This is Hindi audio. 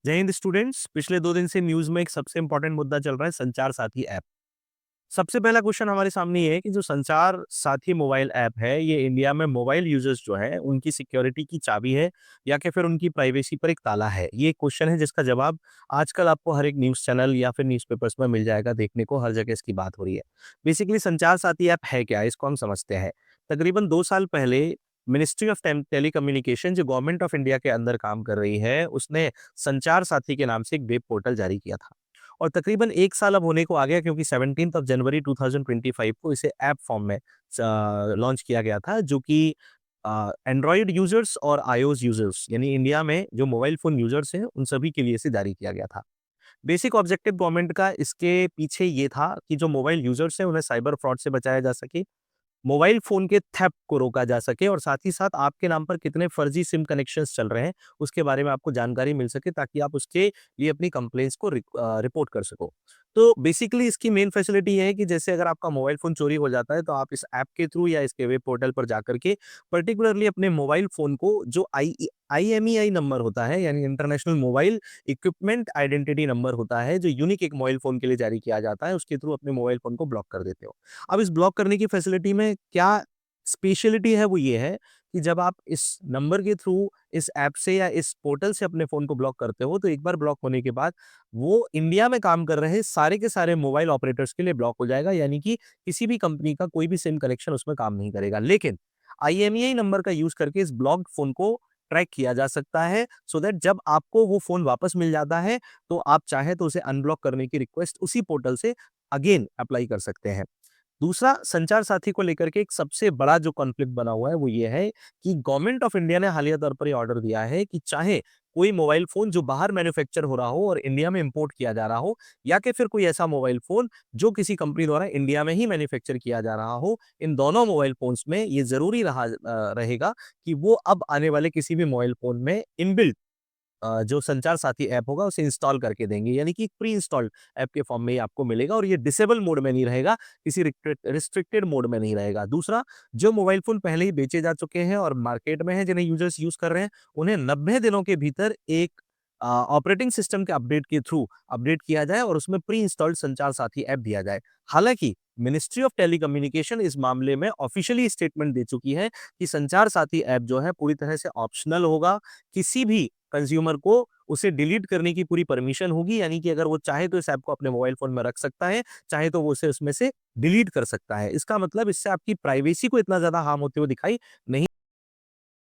जय हिंद स्टूडेंट्स। पिछले 2 दिन से न्यूज़ में एक सबसे इम्पोर्टेंट मुद्दा चल रहा है, संचार साथी ऐप। सबसे पहला क्वेश्चन हमारे सामने ये है कि जो संचार साथी मोबाइल ऐप है, ये इंडिया में मोबाइल यूजर्स जो हैं, उनकी सिक्योरिटी की चाबी है या कि फिर उनकी प्राइवेसी पर एक ताला है? ये क्वेश्चन है जिसका जवाब आजकल आपको हर एक न्यूज़ चैनल या फिर न्यूज़पेपर्स में मिल जाएगा देखने को, हर जगह इसकी बात हो रही है। बेसिकली संचार साथी ऐप है क्या? इसको हम समझते हैं। तकरीबन 2 साल पहले मिनिस्ट्री ऑफ टेलीकम्युनिकेशन जो गवर्नमेंट ऑफ इंडिया के अंदर काम कर रही है, उसने संचार साथी के नाम से एक वेब पोर्टल जारी किया था। और तकरीबन 1 साल अब होने को आ गया क्योंकि 17th ऑफ जनवरी 2025 को इसे ऐप फॉर्म में लॉन्च किया गया था जो कि एंड्रॉयड यूजर्स और आईओएस यूजर्स यानी इंडिया में जो मोबाइल फ़ोन यूजर्स हैं, उन सभी के लिए इसे जारी किया गया था। बेसिक ऑब्जेक्टिव गवर्नमेंट का इसके पीछे ये था कि जो मोबाइल यूजर्स हैं, उन्हें साइबर फ्रॉड से बचाया जा सके, मोबाइल फ़ोन के थेफ्ट को रोका जा सके और साथ ही साथ आपके नाम पर कितने फर्जी सिम कनेक्शंस चल रहे हैं, उसके बारे में आपको जानकारी मिल सके ताकि आप उसके लिए अपनी कंप्लेंट्स को रिपोर्ट कर सको। तो बेसिकली इसकी मेन फैसिलिटी ये है कि जैसे अगर आपका मोबाइल फ़ोन चोरी हो जाता है, तो आप इस ऐप के थ्रू या इसके वेब पोर्टल पर जाकर के पर्टिकुलरली अपने मोबाइल फ़ोन को जो आईएमईआई नंबर होता है, यानी international mobile equipment identity number होता है, जो यूनिक एक मोबाइल फ़ोन के लिए जारी किया जाता है, उसके थ्रू अपने मोबाइल फ़ोन को ब्लॉक कर देते हो। अब इस ब्लॉक करने की फैसिलिटी में क्या स्पेशलिटी है, वो ये है कि जब आप इस नंबर के थ्रू इस ऐप से या इस पोर्टल से अपने फ़ोन को ब्लॉक करते हो, तो एक बार ब्लॉक होने के बाद वो इंडिया में काम कर रहे सारे के सारे मोबाइल ऑपरेटर्स के लिए ब्लॉक हो जाएगा, यानी कि किसी भी कंपनी का कोई भी सिम कनेक्शन उसमें काम नहीं करेगा। लेकिन आईएमईआई नंबर का यूज़ करके इस ब्लॉक्ड फ़ोन को ट्रैक किया जा सकता है सो दैट जब आपको वो फ़ोन वापस मिल जाता है, तो आप चाहें तो उसे अनब्लॉक करने की रिक्वेस्ट उसी पोर्टल से अगेन अप्लाई कर सकते हैं। दूसरा, संचार साथी को लेकर के एक सबसे बड़ा जो कॉन्फ्लिक्ट बना हुआ है वो ये है कि गवर्नमेंट ऑफ इंडिया ने हालिया तौर पर ये ऑर्डर दिया है कि चाहे कोई मोबाइल फोन जो बाहर मैन्युफैक्चर हो रहा हो और इंडिया में इंपोर्ट किया जा रहा हो या कि फिर कोई ऐसा मोबाइल फोन जो किसी कंपनी द्वारा इंडिया में ही मैन्युफैक्चर किया जा रहा हो, इन दोनों मोबाइल फोन्स में ये जरूरी रहेगा कि वो अब आने वाले किसी भी मोबाइल फोन में इनबिल्ट जो संचार साथी ऐप होगा उसे इंस्टॉल करके देंगे, यानी कि प्री इंस्टॉल्ड ऐप के फॉर्म में ही आपको मिलेगा और ये डिसेबल मोड में नहीं रहेगा, किसी रिस्ट्रिक्टेड मोड में नहीं रहेगा। दूसरा, जो मोबाइल फोन पहले ही बेचे जा चुके हैं और मार्केट में हैं, जिन्हें यूजर्स यूज कर रहे हैं, उन्हें 90 दिनों के भीतर एक ऑपरेटिंग सिस्टम के अपडेट के थ्रू अपडेट किया जाए और उसमें प्री इंस्टॉल्ड संचार साथी ऐप दिया जाए। हालांकि मिनिस्ट्री ऑफ टेलीकम्युनिकेशन इस मामले में ऑफिशियली स्टेटमेंट दे चुकी है कि संचार साथी ऐप जो है पूरी तरह से ऑप्शनल होगा, किसी भी कंज्यूमर को उसे डिलीट करने की पूरी परमिशन होगी, यानी कि अगर वो चाहे तो इस ऐप को अपने मोबाइल फ़ोन में रख सकता है, चाहे तो वो उसे उसमें से डिलीट कर सकता है। इसका मतलब इससे आपकी प्राइवेसी को इतना ज़्यादा हार्म होते हुए दिखाई नहीं